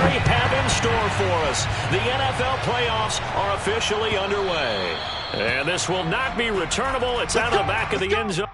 we have in store for us? The NFL playoffs are officially underway. And this will not be returnable. It's out of the back of the end zone.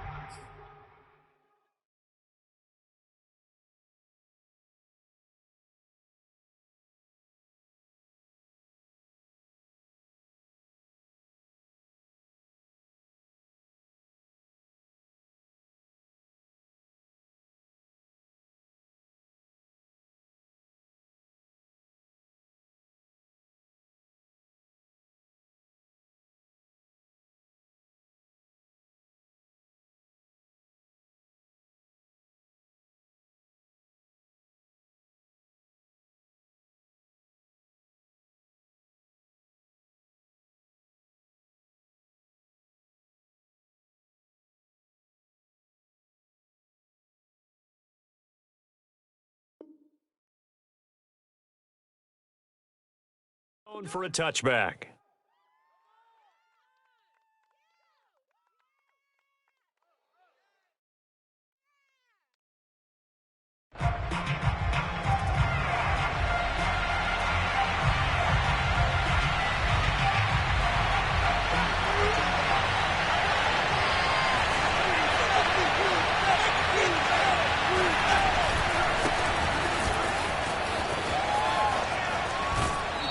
For a touchback.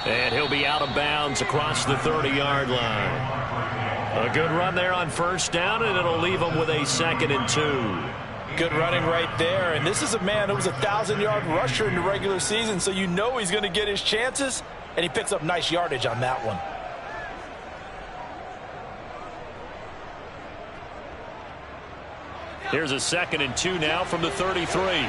And he'll be out of bounds across the 30-yard line. A good run there on first down, and it'll leave him with a 2nd and 2. Good running right there. And this is a man who was a 1,000-yard rusher in the regular season, so you know he's going to get his chances, and he picks up nice yardage on that one. Here's a 2nd and 2 now from the 33.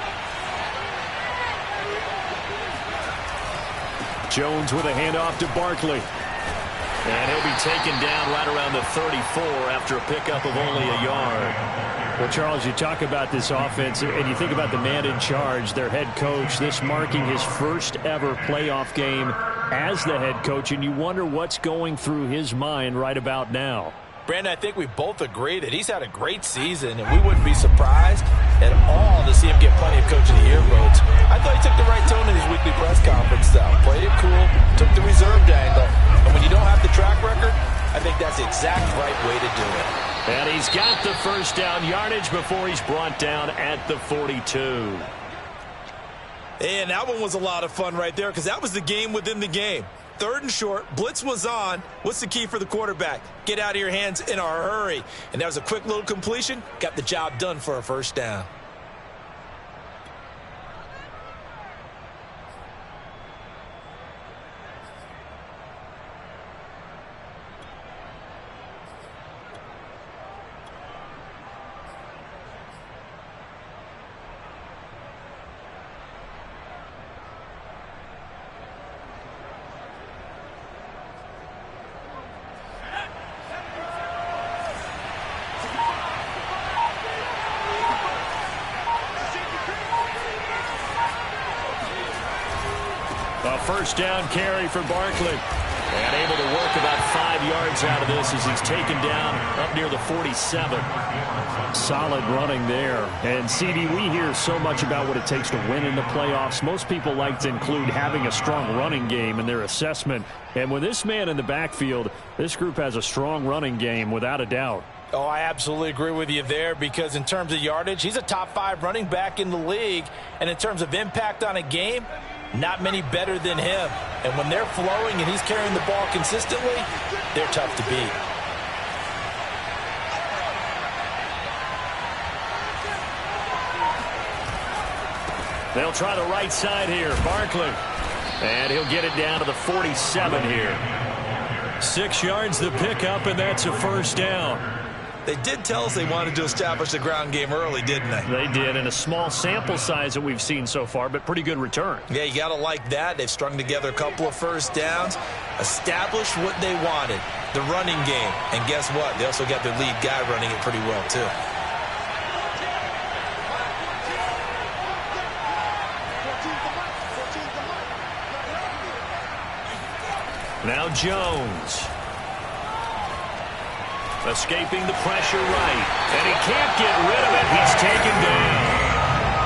Jones with a handoff to Barkley. And he'll be taken down right around the 34 after a pickup of only a yard. Well, Charles, you talk about this offense, and you think about the man in charge, their head coach, this marking his first ever playoff game as the head coach, and you wonder what's going through his mind right about now. Brandon, I think we both agree that he's had a great season, and we wouldn't be surprised at all to see him get plenty of Coach of the Year votes. I thought he took the right tone in his weekly press conference, though. Played it cool, took the reserved angle, and when you don't have the track record, I think that's the exact right way to do it. And he's got the first down yardage before he's brought down at the 42. And that one was a lot of fun right there because that was the game within the game. 3rd and short, blitz was on. What's the key for the quarterback? Get out of your hands in a hurry. And that was a quick little completion. Got the job done for a first down. A first down carry for Barkley. And able to work about 5 yards out of this as he's taken down up near the 47. Solid running there. And, CD, we hear so much about what it takes to win in the playoffs. Most people like to include having a strong running game in their assessment. And with this man in the backfield, this group has a strong running game without a doubt. Oh, I absolutely agree with you there because in terms of yardage, he's a top 5 running back in the league. And in terms of impact on a game, not many better than him. And when they're flowing and he's carrying the ball consistently, they're tough to beat. They'll try the right side here. Barkley. And he'll get it down to the 47 here. 6 yards the pickup, and that's a first down. They did tell us they wanted to establish the ground game early, didn't they? They did, and a small sample size that we've seen so far, but pretty good return. Yeah, you got to like that. They've strung together a couple of first downs, established what they wanted, the running game. And guess what? They also got their lead guy running it pretty well, too. Now Jones. Escaping the pressure right. And he can't get rid of it. He's taken down.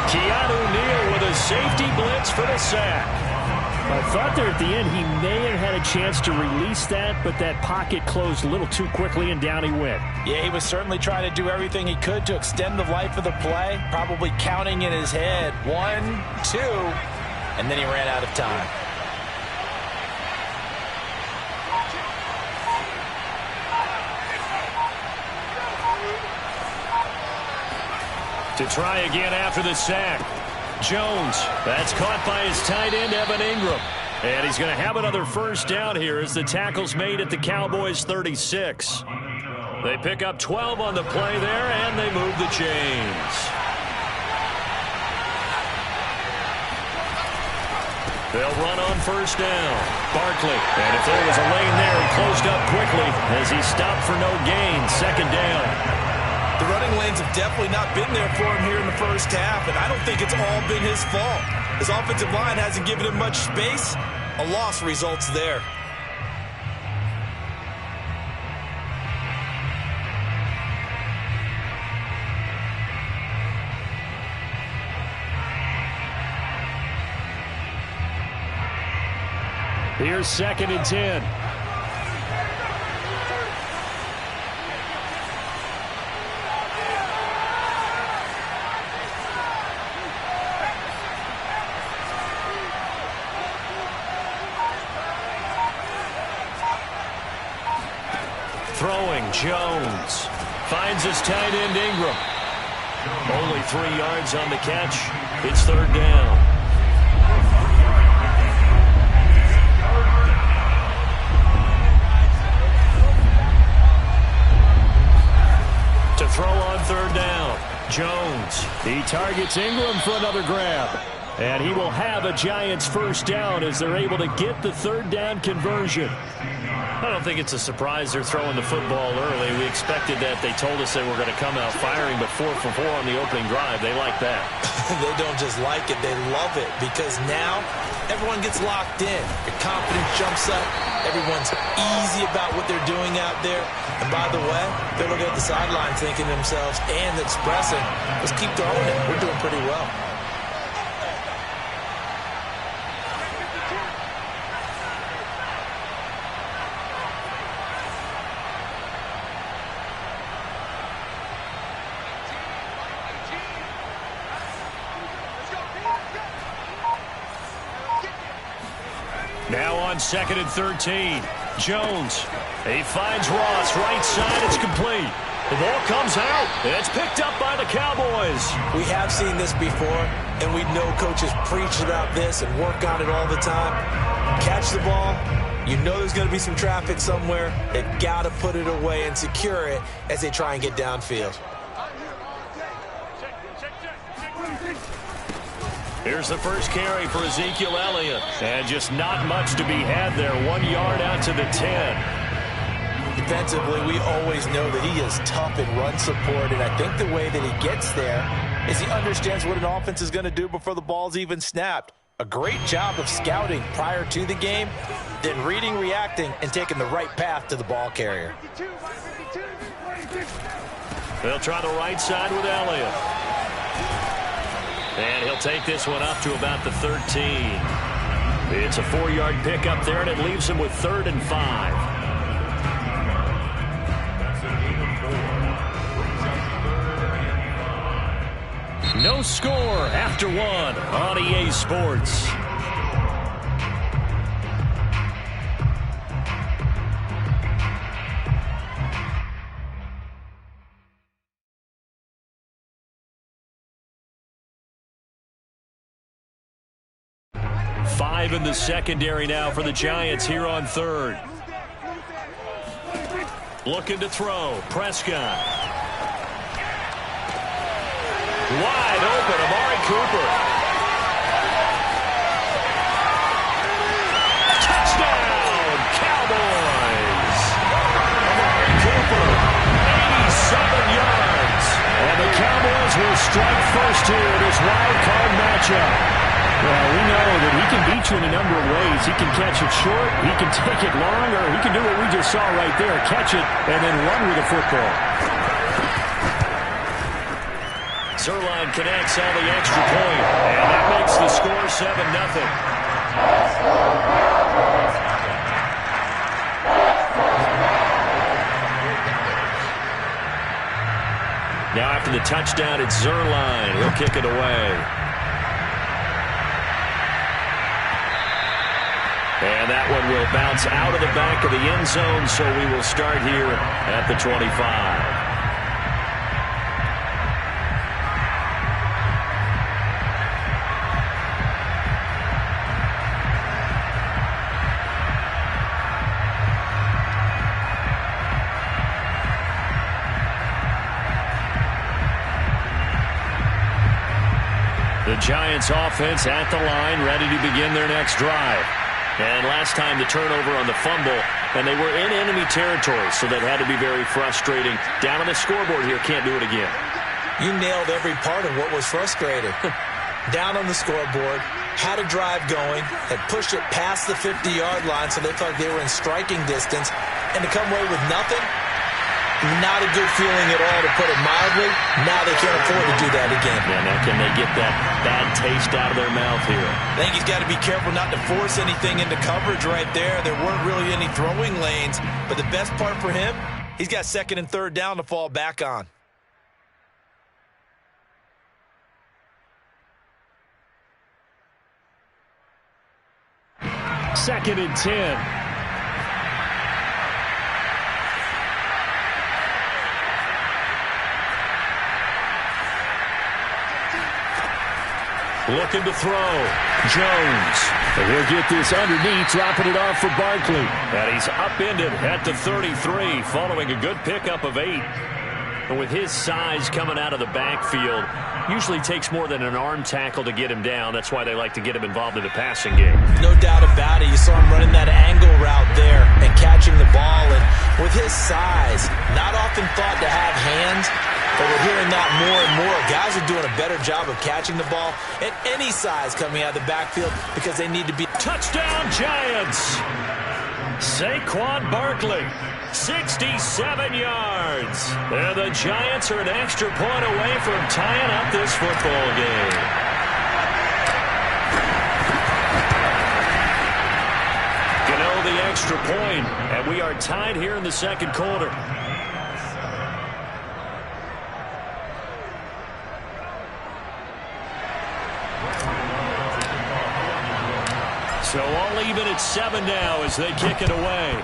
Keanu Neal with a safety blitz for the sack. I thought there at the end he may have had a chance to release that, but that pocket closed a little too quickly, and down he went. Yeah, he was certainly trying to do everything he could to extend the life of the play, probably counting in his head 1, 2, and then he ran out of time. To try again after the sack. Jones, that's caught by his tight end, Evan Ingram. And he's going to have another first down here as the tackle's made at the Cowboys' 36. They pick up 12 on the play there, and they move the chains. They'll run on first down. Barkley, and if there was a lane there, he closed up quickly as he stopped for no gain. Second down. The running lanes have definitely not been there for him here in the first half, and I don't think it's all been his fault. His offensive line hasn't given him much space. A loss results there. Here's 2nd and 10. Throwing, Jones. Finds his tight end, Ingram. Only 3 yards on the catch. It's third down. To throw on third down, Jones. He targets Ingram for another grab. And he will have a Giants first down as they're able to get the third down conversion. I don't think it's a surprise they're throwing the football early. We expected that. They told us they were going to come out firing, but 4 for 4 on the opening drive. They like that. They don't just like it, they love it, because now everyone gets locked in. Your confidence jumps up. Everyone's easy about what they're doing out there. And by the way, they're looking at the sideline thinking to themselves and expressing, let's keep throwing it. We're doing pretty well. Now on 2nd and 13. Jones. He finds Ross. Right side. It's complete. The ball comes out. It's picked up by the Cowboys. We have seen this before, and we know coaches preach about this and work on it all the time. Catch the ball. You know there's going to be some traffic somewhere. They've got to put it away and secure it as they try and get downfield. Here's the first carry for Ezekiel Elliott. And just not much to be had there. 1 yard out to the 10. Defensively, we always know that he is tough in run support, and I think the way that he gets there is he understands what an offense is going to do before the ball's even snapped. A great job of scouting prior to the game, then reading, reacting, and taking the right path to the ball carrier. They'll try the right side with Elliott. And he'll take this one up to about the 13. It's a 4-yard pickup there, and it leaves him with 3rd and 5. No score after 1 on EA Sports. Five in the secondary now for the Giants here on 3rd. Looking to throw. Prescott. Wide open, Amari Cooper. Touchdown, Cowboys. Amari Cooper, 87 yards. And the Cowboys will strike first here in this wild card matchup. Well, we know that he can beat you in a number of ways. He can catch it short, he can take it long, or he can do what we just saw right there, catch it and then run with the football. Zuerlein connects on the extra point, and that makes the score 7-0. the touchdown. It's Zuerlein. He'll kick it away. And that one will bounce out of the back of the end zone, so we will start here at the 25. The Giants offense at the line, ready to begin their next drive. And last time the turnover on the fumble, and they were in enemy territory, so that had to be very frustrating. Down on the scoreboard here, can't do it again. You nailed every part of what was frustrating. Down on the scoreboard, had a drive going, had pushed it past the 50-yard line, so they thought they were in striking distance, and to come away with nothing, not a good feeling at all, to put it mildly. Now they can't afford to do that again. Yeah, now can they get that bad taste out of their mouth here? I think he's got to be careful not to force anything into coverage right there. There weren't really any throwing lanes, but the best part for him, he's got second and third down to fall back on. Second and 10. Looking to throw. Jones. And he'll get this underneath, dropping it off for Barkley. And he's upended at the 33, following a good pickup of 8. And with his size coming out of the backfield, usually takes more than an arm tackle to get him down. That's why they like to get him involved in the passing game. No doubt about it. You saw him running that angle route there and catching the ball. And with his size, not often thought to have hands, but we're hearing that more and more. Guys are doing a better job of catching the ball at any size coming out of the backfield because they need to be. Touchdown, Giants! Saquon Barkley, 67 yards. And the Giants are an extra point away from tying up this football game. Gano the extra point, and we are tied here in the second quarter. So all even at 7 now as they kick it away.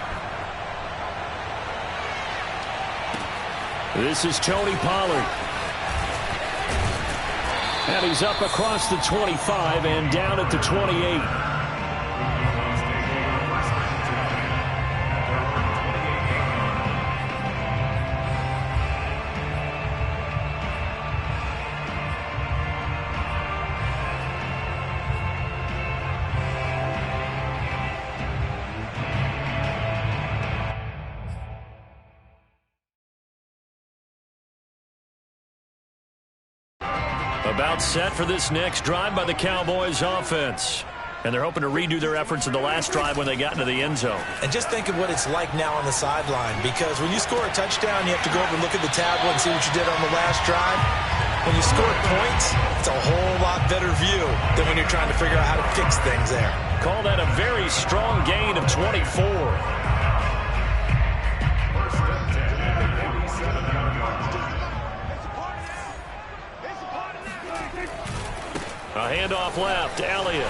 This is Tony Pollard. And he's up across the 25 and down at the 28. About set for this next drive by the Cowboys offense. And they're hoping to redo their efforts in the last drive when they got into the end zone. And just think of what it's like now on the sideline, because when you score a touchdown, you have to go over and look at the tablet and see what you did on the last drive. When you score points, it's a whole lot better view than when you're trying to figure out how to fix things there. Call that a very strong gain of 24. A handoff left, Elliott.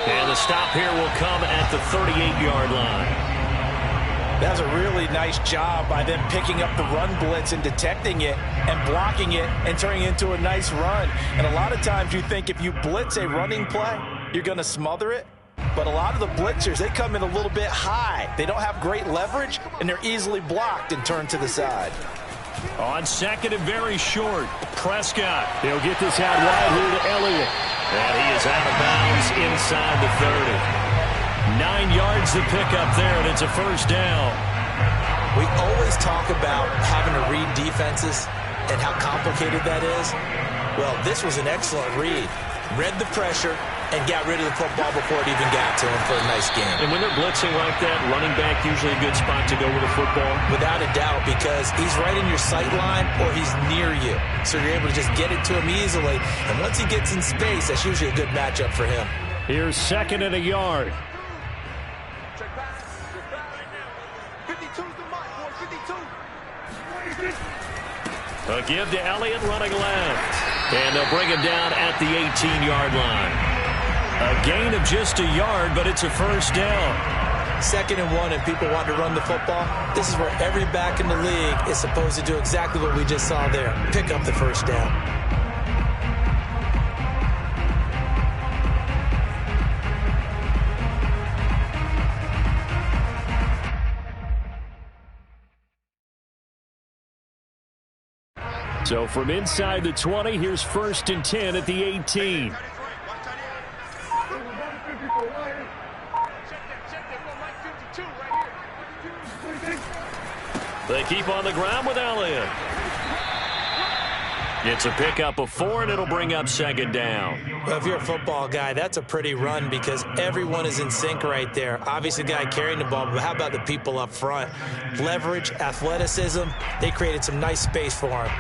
And the stop here will come at the 38-yard line. That's a really nice job by them picking up the run blitz and detecting it and blocking it and turning it into a nice run. And a lot of times you think if you blitz a running play, you're going to smother it. But a lot of the blitzers, they come in a little bit high. They don't have great leverage, and they're easily blocked and turned to the side. On second and very short, Prescott. He'll get this out wide here to Elliott. And he is out of bounds inside the 30. 9 yards to pick up there, and it's a first down. We always talk about having to read defenses and how complicated that is. Well, this was an excellent read. Read the pressure and got rid of the football before it even got to him for a nice game. And when they're blitzing like that, running back usually a good spot to go with the football. Without a doubt, because he's right in your sight line or he's near you. So you're able to just get it to him easily. And once he gets in space, that's usually a good matchup for him. Here's second and a yard. Check back. 52's the mark, boy. 52. A give to Elliott running left. And they'll bring him down at the 18-yard line. A gain of just a yard, but it's a first down. 2nd and 1 and people want to run the football. This is where every back in the league is supposed to do exactly what we just saw there. Pick up the first down. So from inside the 20, here's 1st and 10 at the 18. They keep on the ground with Elliott. It's a pickup of 4, and it'll bring up 2nd down. Well, if you're a football guy, that's a pretty run because everyone is in sync right there. Obviously, the guy carrying the ball, but how about the people up front? Leverage, athleticism, they created some nice space for him.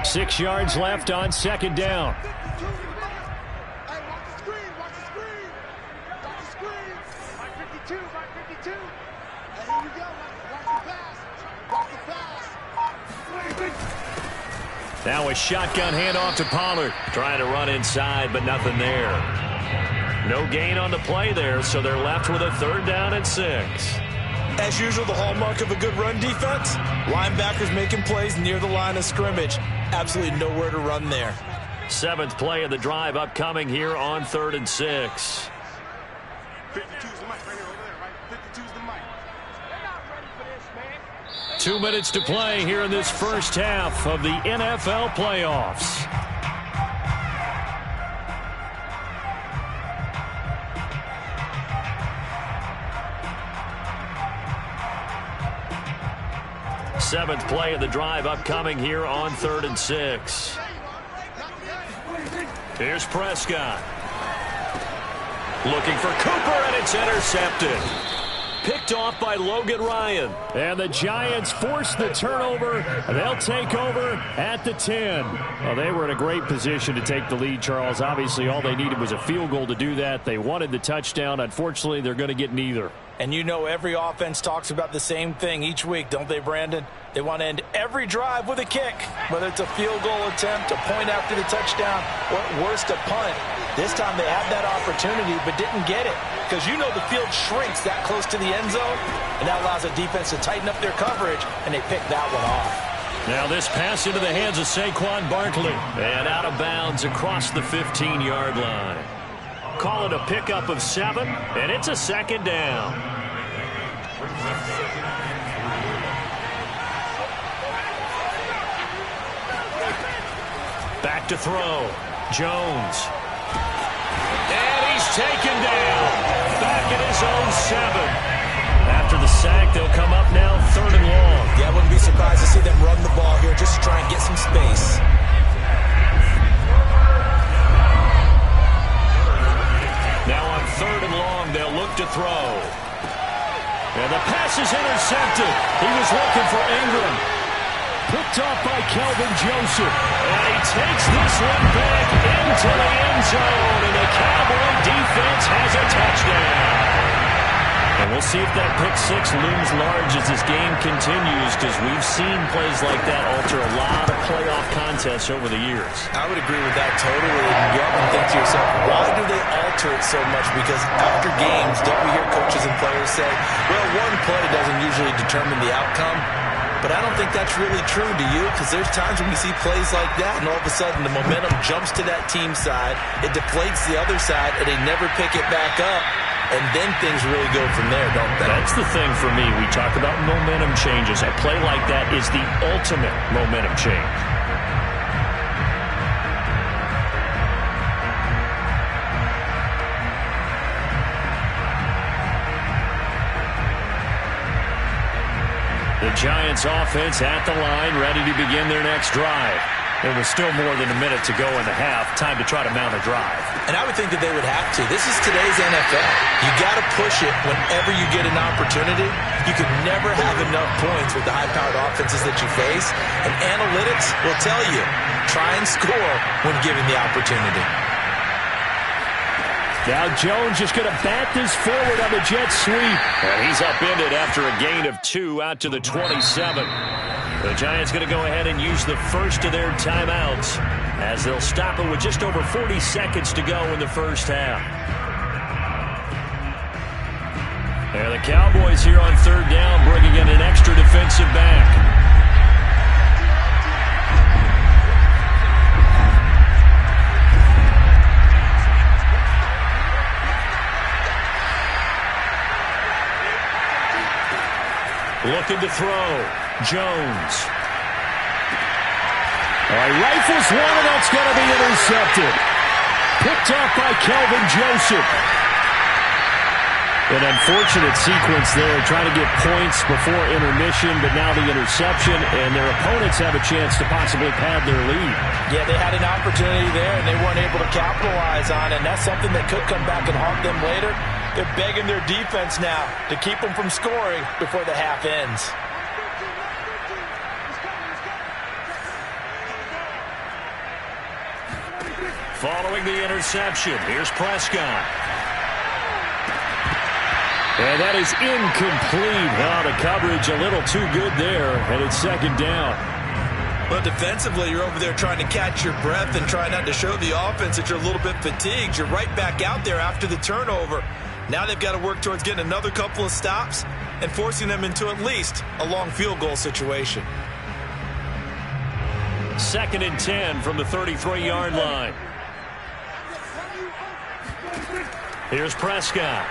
Six yards left on 2nd down. Now a shotgun handoff to Pollard. Trying to run inside, but nothing there. No gain on the play there, so they're left with a 3rd down and 6. As usual, the hallmark of a good run defense, linebackers making plays near the line of scrimmage. Absolutely nowhere to run there. 7th play of the drive upcoming here on 3rd and 6. 52's the mic right here over there, right? 52's the mic. They're not ready for this, man. 2 minutes to play here in this first half of the NFL playoffs. Seventh play of the drive upcoming here on 3rd and 6. Here's Prescott. Looking for Cooper, and it's intercepted. Picked off by Logan Ryan. And the Giants force the turnover. They'll take over at the 10. Well, they were in a great position to take the lead, Charles. Obviously, all they needed was a field goal to do that. They wanted the touchdown. Unfortunately, they're going to get neither. And you know every offense talks about the same thing each week, don't they, Brandon? They want to end every drive with a kick, whether it's a field goal attempt, a point after the touchdown, or at worst, a punt. This time they had that opportunity but didn't get it because you know the field shrinks that close to the end zone, and that allows the defense to tighten up their coverage, and they pick that one off. Now this pass into the hands of Saquon Barkley. And out of bounds across the 15-yard line. Call it a pickup of 7, and it's a 2nd down. Back to throw. Jones. And he's taken down. Back at his own 7. After the sack, they'll come up now 3rd and long. Yeah, I wouldn't be surprised to see them run the ball here just to try and get some space. Now on 3rd and long, they'll look to throw. And the pass is intercepted. He was looking for Ingram. Picked off by Kelvin Joseph. And he takes this one back into the end zone. And the Cowboy defense has a touchdown. And we'll see if that pick 6 looms large as this game continues, because we've seen plays like that alter a lot of playoff contests over the years. I would agree with that totally. And you often think to yourself, why do they alter it so much? Because after games, don't we hear coaches and players say, well, one play doesn't usually determine the outcome. But I don't think that's really true, do you? Because there's times when we see plays like that, and all of a sudden the momentum jumps to that team side, it deflates the other side, and they never pick it back up. And then things really go from there, don't they? That's the thing for me. We talk about momentum changes. A play like that is the ultimate momentum change. The Giants offense at the line, ready to begin their next drive. There was still more than a minute to go in the half. Time to try to mount a drive. And I would think that they would have to. This is today's NFL. You got to push it whenever you get an opportunity. You could never have enough points with the high-powered offenses that you face. And analytics will tell you, try and score when given the opportunity. Now Jones just going to bat this forward on the jet sweep. And he's upended after a gain of 2 out to the 27. The Giants going to go ahead and use the first of their timeouts as they'll stop it with just over 40 seconds to go in the first half. And the Cowboys here on third down bringing in an extra defensive back. Looking to throw. Jones. Rifles one, and that's going to be intercepted. Picked off by Kelvin Joseph. An unfortunate sequence there, trying to get points before intermission, but now the interception, and their opponents have a chance to possibly pad their lead. Yeah, they had an opportunity there, and they weren't able to capitalize on it, and that's something that could come back and haunt them later. They're begging their defense now to keep them from scoring before the half ends. Following the interception, here's Prescott. And that is incomplete. Oh, the coverage a little too good there, and it's second down. But defensively, you're over there trying to catch your breath and try not to show the offense that you're a little bit fatigued. You're right back out there after the turnover. Now they've got to work towards getting another couple of stops and forcing them into at least a long field goal situation. 2nd and 10 from the 33-yard line. Here's Prescott.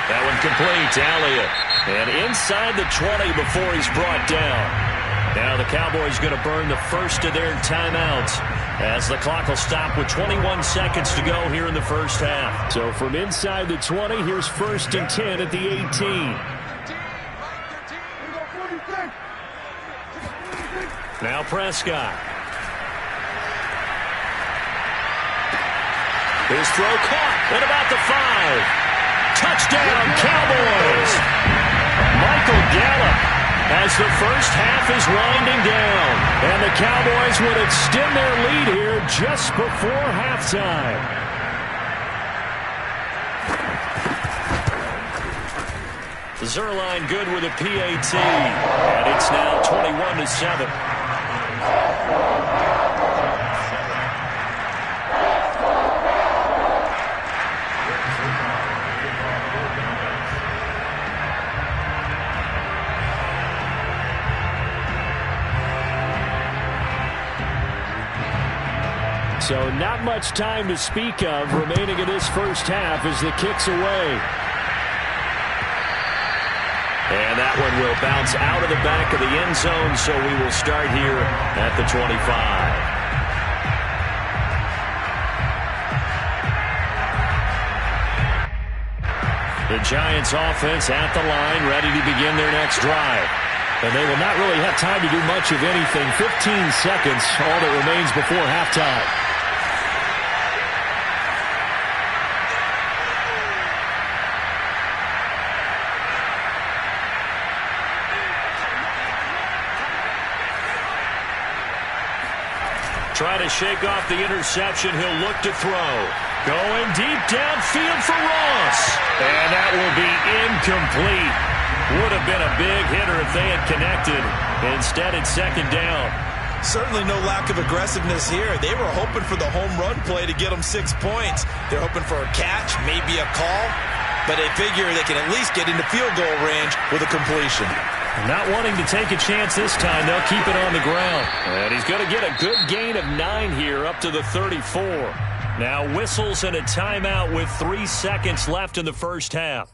That one complete to Elliott. And inside the 20 before he's brought down. Now the Cowboys going to burn the first of their timeouts as the clock will stop with 21 seconds to go here in the first half. So from inside the 20, here's 1st and 10 at the 18. Now Prescott. His throw caught at about the 5. Touchdown, Cowboys! Michael Gallup as the first half is winding down. And the Cowboys would extend their lead here just before halftime. Zerline good with a PAT. And it's now 21-7. So not much time to speak of remaining in this first half as the kick's away. And that one will bounce out of the back of the end zone, so we will start here at the 25. The Giants offense at the line, ready to begin their next drive. And they will not really have time to do much of anything. 15 seconds, all that remains before halftime. Trying to shake off the interception. He'll look to throw. Going deep downfield for Ross. And that will be incomplete. Would have been a big hitter if they had connected. Instead, it's second down. Certainly no lack of aggressiveness here. They were hoping for the home run play to get them 6 points. They're hoping for a catch, maybe a call. But they figure they can at least get into field goal range with a completion. Not wanting to take a chance this time, they'll keep it on the ground. And he's going to get a good gain of 9 here up to the 34. Now whistles and a timeout with 3 seconds left in the first half.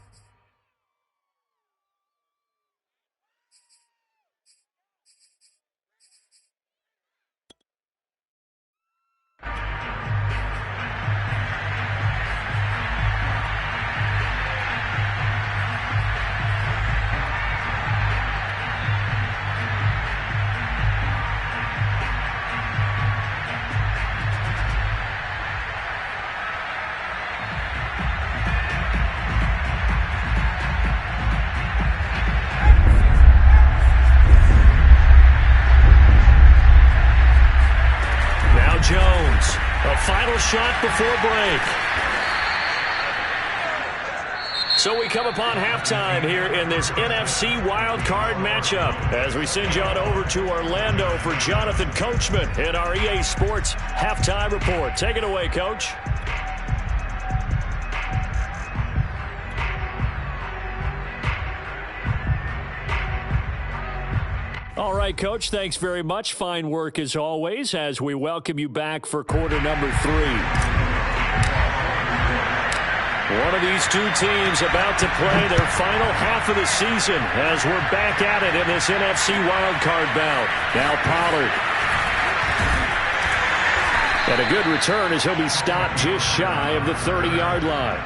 shot before break. So we come upon halftime here in this NFC wildcard matchup as we send you on over to Orlando for Jonathan Coachman in our EA Sports Halftime Report. Take it away, Coach. All right, Coach, thanks very much. Fine work as always as we welcome you back for quarter number 3. One of these two teams about to play their final half of the season as we're back at it in this NFC wildcard bout. Now Pollard. And a good return as he'll be stopped just shy of the 30-yard line.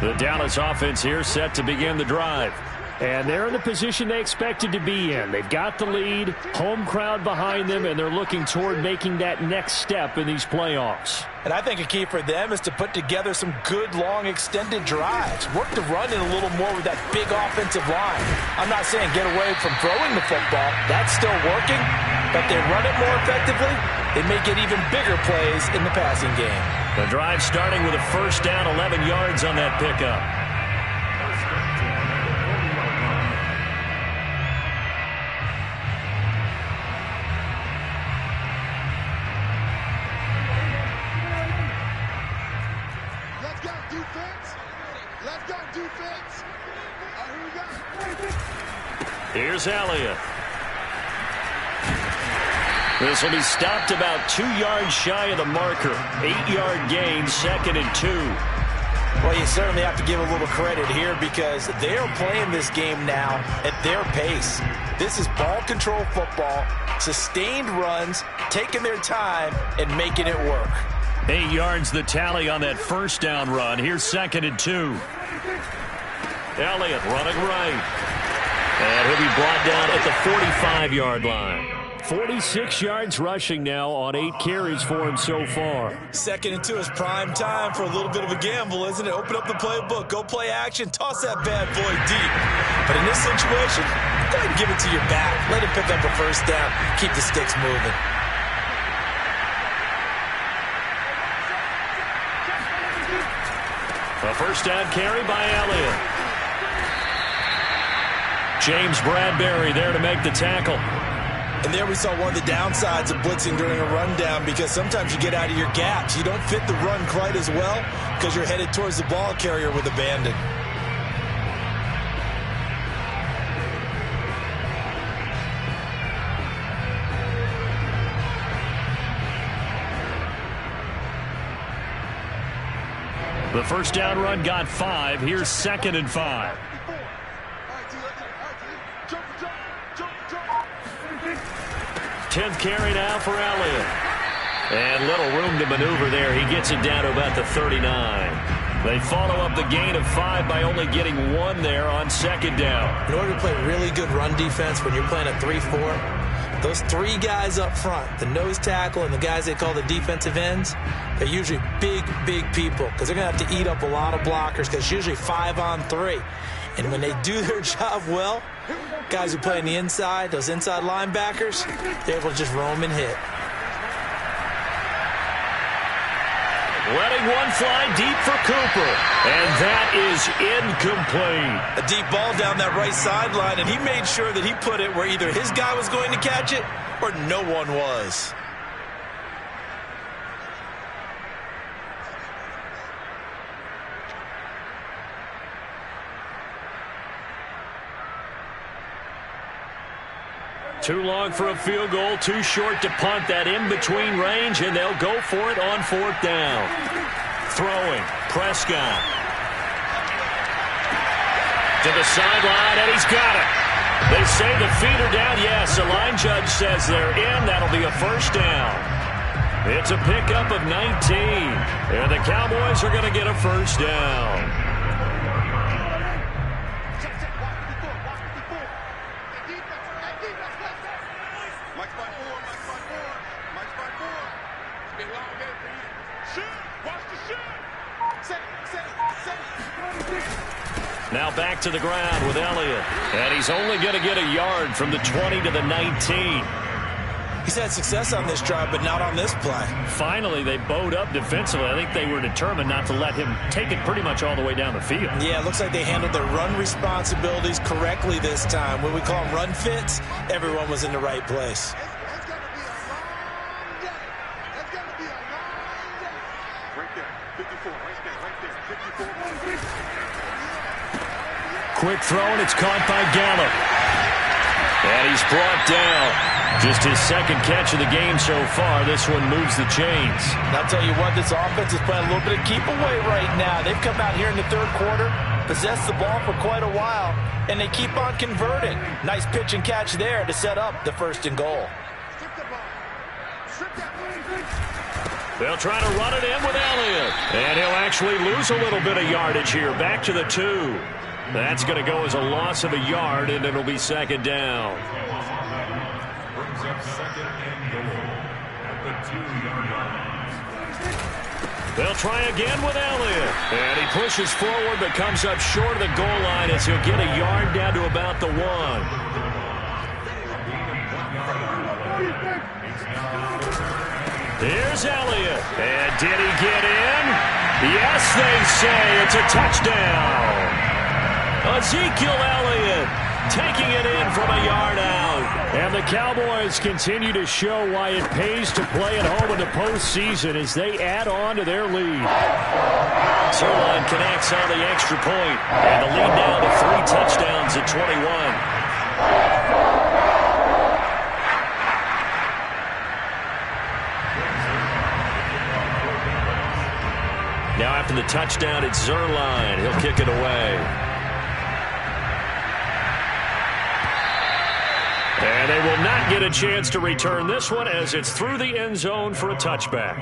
The Dallas offense here set to begin the drive. And they're in the position they expected to be in. They've got the lead, home crowd behind them, and they're looking toward making that next step in these playoffs. And I think a key for them is to put together some good, long, extended drives. Work the run in a little more with that big offensive line. I'm not saying get away from throwing the football. That's still working. But they run it more effectively, they may get even bigger plays in the passing game. The drive starting with a first down, 11 yards on that pickup. Here's Elliott. This will be stopped about 2 yards shy of the marker. 8-yard gain, 2nd and 2. Well, you certainly have to give a little credit here because they're playing this game now at their pace. This is ball control football, sustained runs, taking their time and making it work. 8 yards the tally on that first down run. Here's 2nd and 2. Elliott running right. And he'll be brought down at the 45-yard line. 46 yards rushing now on 8 carries for him so far. 2nd and 2 is prime time for a little bit of a gamble, isn't it? Open up the playbook, go play action, toss that bad boy deep. But in this situation, go ahead and give it to your back. Let him pick up a first down. Keep the sticks moving. A first down carry by Elliott. James Bradbury there to make the tackle. And there we saw one of the downsides of blitzing during a rundown because sometimes you get out of your gaps. You don't fit the run quite as well because you're headed towards the ball carrier with abandon. The first down run got 5. Here's 2nd and 5. 10th carry now for Elliott. And little room to maneuver there. He gets it down to about the 39. They follow up the gain of 5 by only getting 1 there on 2nd down. In order to play really good run defense when you're playing a 3-4, those 3 guys up front, the nose tackle and the guys they call the defensive ends, they're usually big, big people because they're going to have to eat up a lot of blockers because it's usually 5 on 3. And when they do their job well, guys who play on the inside, those inside linebackers, they're able to just roam and hit. Letting one fly deep for Cooper. And that is incomplete. A deep ball down that right sideline, and he made sure that he put it where either his guy was going to catch it or no one was. Too long for a field goal, too short to punt that in-between range, and they'll go for it on 4th down. Throwing, Prescott. To the sideline, and he's got it. They say the feet are down. Yes, the line judge says they're in. That'll be a first down. It's a pickup of 19, and the Cowboys are going to get a first down. Now back to the ground with Elliott. And he's only going to get a yard from the 20 to the 19. He's had success on this drive, but not on this play. Finally, they bowed up defensively. I think they were determined not to let him take it pretty much all the way down the field. Yeah, it looks like they handled their run responsibilities correctly this time. When we call them run fits, everyone was in the right place. Quick throw, and it's caught by Gallup. And he's brought down. Just his second catch of the game so far. This one moves the chains. And I'll tell you what, this offense is playing a little bit of keep away right now. They've come out here in the third quarter, possessed the ball for quite a while, and they keep on converting. Nice pitch and catch there to set up the 1st and goal. They'll try to run it in with Elliott. And he'll actually lose a little bit of yardage here. Back to the 2. That's going to go as a loss of a yard, and it'll be 2nd down. Brings up 2nd and goal at the 2-yard line. They'll try again with Elliott. And he pushes forward but comes up short of the goal line as he'll get a yard down to about the 1. Here's Elliott. And did he get in? Yes, they say it's a touchdown. Ezekiel Elliott taking it in from a yard out. And the Cowboys continue to show why it pays to play at home in the postseason as they add on to their lead. Zuerlein connects on the extra point, and the lead now to 3 touchdowns at 21. Now after the touchdown, it's Zuerlein. He'll kick it away. And they will not get a chance to return this one as it's through the end zone for a touchback.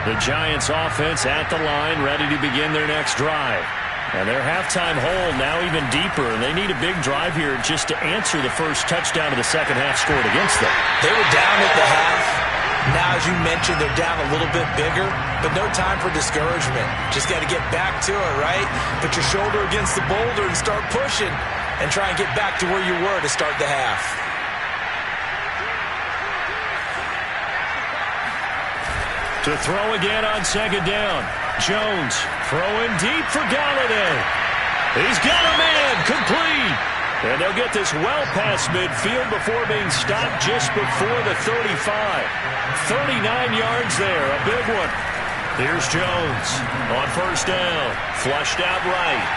The Giants offense at the line, ready to begin their next drive. And their halftime hole now even deeper, and they need a big drive here just to answer the first touchdown of the second half scored against them. They were down at the half. Now, as you mentioned, they're down a little bit bigger, but no time for discouragement. Just got to get back to it, right? Put your shoulder against the boulder and start pushing and try and get back to where you were to start the half. To throw again on 2nd down. Jones throwing deep for Galladay. He's got a man complete. And they'll get this well past midfield before being stopped just before the 35. 39 yards there, a big one. Here's Jones on 1st down. Flushed out right.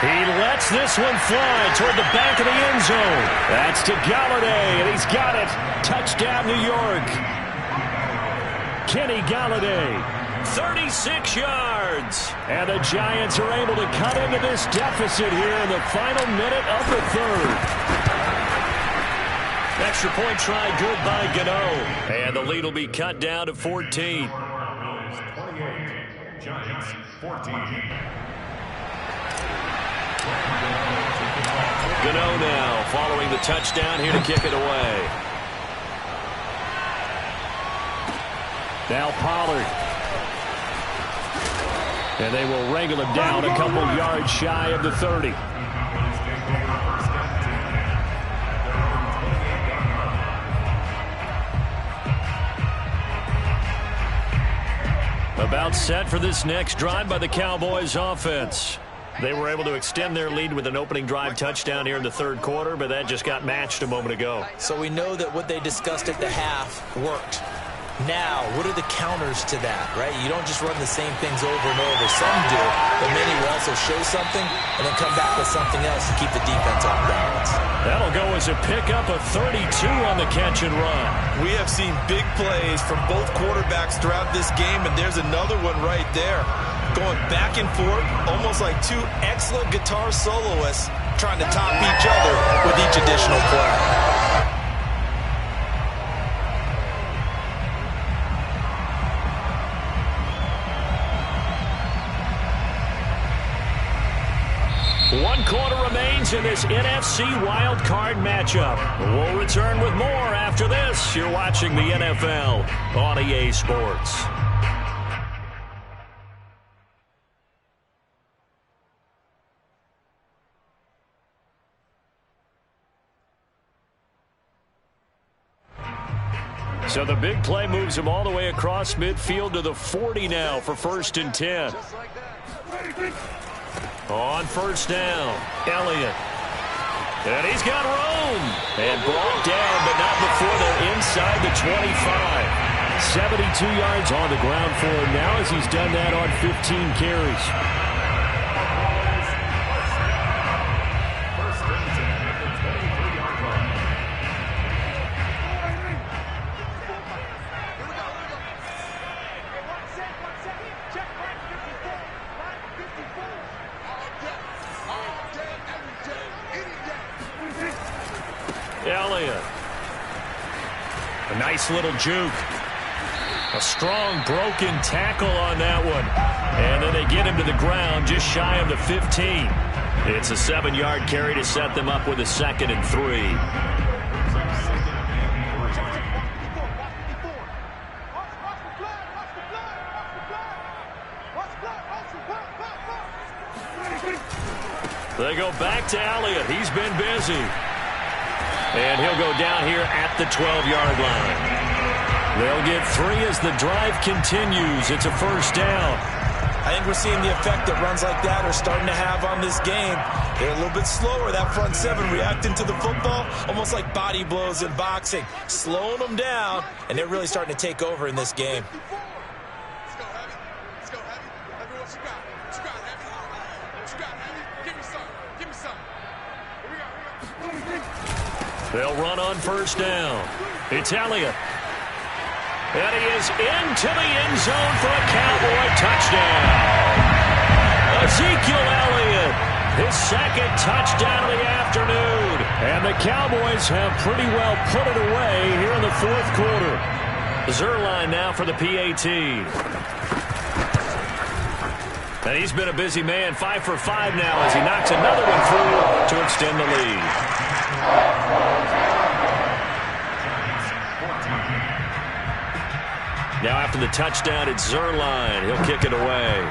He lets this one fly toward the back of the end zone. That's to Galladay, and he's got it. Touchdown, New York. Kenny Galladay, 36 yards. And the Giants are able to cut into this deficit here in the final minute of the 3rd. Extra point try good by Gano. And the lead will be cut down to 14. 28, Giants 14. Gano now following the touchdown here to kick it away. Now Pollard. And they will wrangle him down a couple yards shy of the 30. About set for this next drive by the Cowboys offense. They were able to extend their lead with an opening drive touchdown here in the 3rd quarter, but that just got matched a moment ago. So we know that what they discussed at the half worked. Now, what are the counters to that, right? You don't just run the same things over and over. Some do, but many will also show something and then come back with something else to keep the defense off balance. That'll go as a pickup of 32 on the catch and run. We have seen big plays from both quarterbacks throughout this game, and there's another one right there. Going back and forth, almost like 2 excellent guitar soloists trying to top each other with each additional play. 1 quarter remains in this NFC Wild Card matchup. We'll return with more after this. You're watching the NFL on EA Sports. So the big play moves him all the way across midfield to the 40 now for 1st and 10. On 1st down, Elliott. And he's got room. And brought down, but not before they're inside the 25. 72 yards on the ground for him now as he's done that on 15 carries. Elliott. A nice little juke. A strong broken tackle on that one. And then they get him to the ground just shy of the 15. It's a 7-yard carry to set them up with a 2nd and 3. They go back to Elliott. He's been busy. And he'll go down here at the 12-yard line. They'll get 3 as the drive continues. It's a 1st down. I think we're seeing the effect that runs like that are starting to have on this game. They're a little bit slower, that front 7, reacting to the football, almost like body blows in boxing, slowing them down, and they're really starting to take over in this game. Let's go, Heavy. Let's go, Heavy. Heavy, what you got? What you got, Heavy? What you got, Heavy? Give me some. Give me some. Here we go. They'll run on 1st down. It's Elliott. And he is into the end zone for a Cowboy touchdown. Ezekiel Elliott, his 2nd touchdown of the afternoon. And the Cowboys have pretty well put it away here in the 4th quarter. Zuerlein now for the PAT. And he's been a busy man, 5 for 5 now as he knocks another one through to extend the lead. Now after the touchdown, it's Zuerlein. He'll kick it away.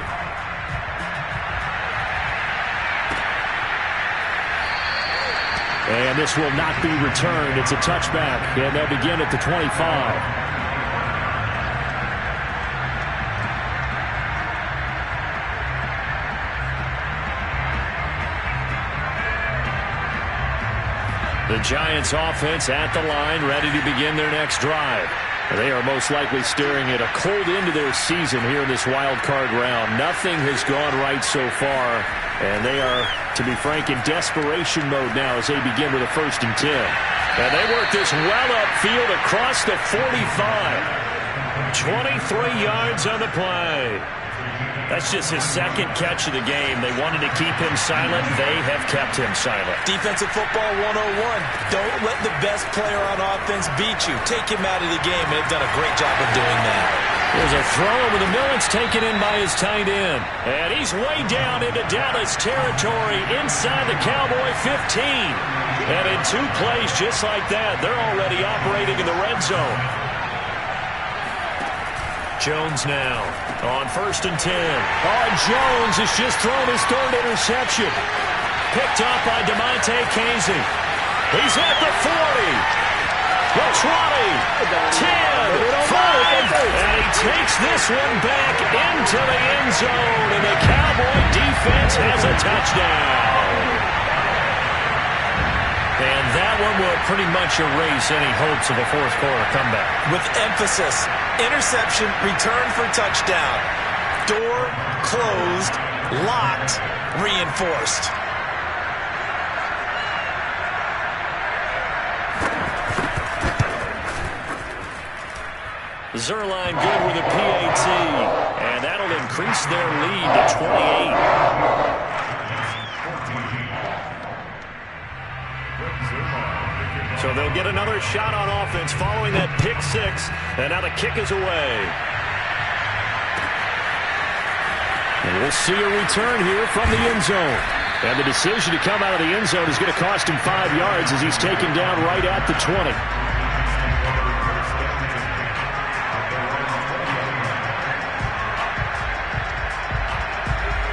And this will not be returned. It's a touchback, and they'll begin at the 25. The Giants offense at the line, ready to begin their next drive. They are most likely staring at a cold end to their season here in this wild card round. Nothing has gone right so far, and they are, to be frank, in desperation mode now as they begin with a 1st and 10. And they work this well upfield across the 45. 23 yards on the play. That's just his 2nd catch of the game. They wanted to keep him silent. They have kept him silent. Defensive football 101. Don't let the best player on offense beat you. Take him out of the game, and they've done a great job of doing that. There's a throw over the middle. It's taken in by his tight end. And he's way down into Dallas territory inside the Cowboy 15. And in 2 plays just like that, they're already operating in the red zone. Jones now on 1st and 10. Oh, Jones has just thrown his 3rd interception. Picked up by DeMonte Casey. He's at the 40. The 20. 10. 5. And he takes this one back into the end zone. And the Cowboy defense has a touchdown. And that one will pretty much erase any hopes of a 4th quarter comeback. With emphasis, interception, return for touchdown. Door closed, locked, reinforced. Zuerlein good with a PAT, and that'll increase their lead to 28. So they'll get another shot on offense following that pick 6, and now the kick is away. And we'll see a return here from the end zone. And the decision to come out of the end zone is going to cost him 5 yards as he's taken down right at the 20.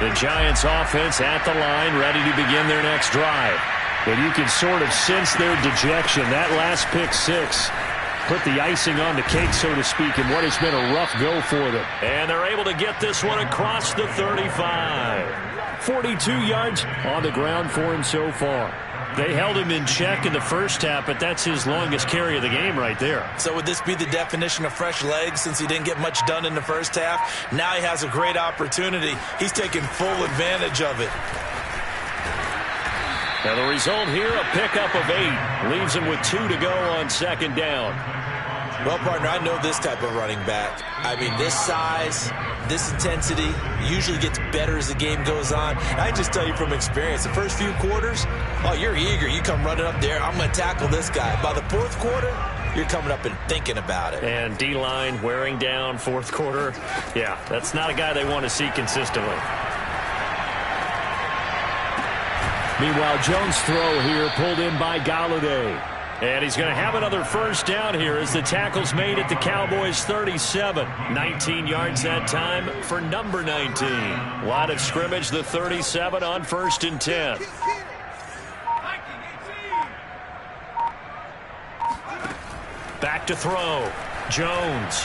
The Giants offense at the line, ready to begin their next drive. And you can sort of sense their dejection. That last pick six put the icing on the cake, so to speak, in what has been a rough go for them. And they're able to get this one across the 35. 42 yards on the ground for him so far. They held him in check in the first half, but that's his longest carry of the game right there. So would this be the definition of fresh legs since he didn't get much done in the first half? Now he has a great opportunity. He's taking full advantage of it. Now the result here, a pickup of 8. Leaves him with 2 to go on second down. Well, partner, I know this type of running back. I mean, this size, this intensity usually gets better as the game goes on. And I just tell you from experience, the first few quarters, oh, you're eager. You come running up there, I'm going to tackle this guy. By the fourth quarter, you're coming up and thinking about it. And D-line wearing down fourth quarter. Yeah, that's not a guy they want to see consistently. Meanwhile, Jones' throw here pulled in by Golladay. And he's going to have another first down here as the tackle's made at the Cowboys' 37. 19 yards that time for number 19. Line of scrimmage, the 37 on 1st and 10. Back to throw. Jones.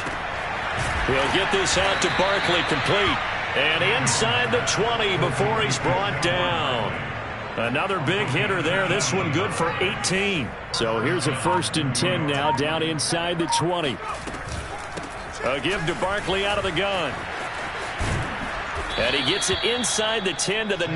He'll get this out to Barkley, complete. And inside the 20 before he's brought down. Another big hitter there. This one good for 18. So here's a 1st and 10 now down inside the 20. A give to Barkley out of the gun. And he gets it inside the 10 to the 9.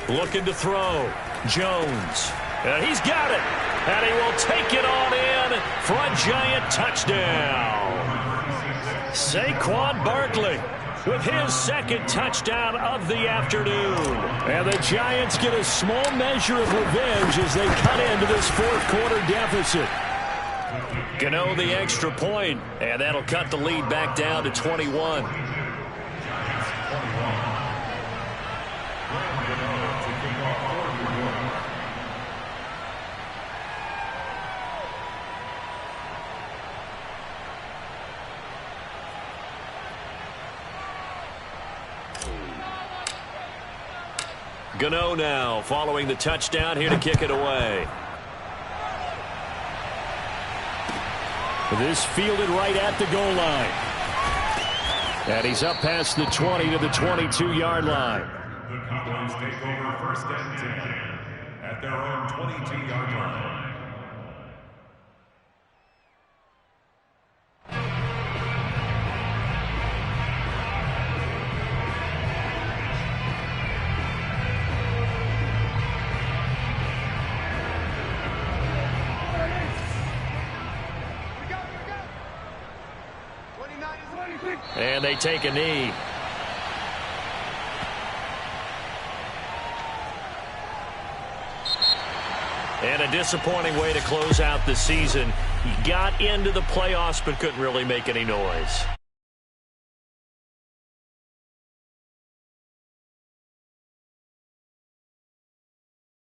Looking to throw. Jones. And he's got it. And he will take it on in for a Giant touchdown. Saquon Barkley with his second touchdown of the afternoon. And the Giants get a small measure of revenge as they cut into this fourth quarter deficit. Gano the extra point, and that'll cut the lead back down to 21. Gano now following the touchdown here to kick it away. This fielded right at the goal line. And he's up past the 20 to the 22-yard line. The Cowboys take over 1st and 10 at their own 22-yard line. And they take a knee. And a disappointing way to close out the season. He got into the playoffs but couldn't really make any noise.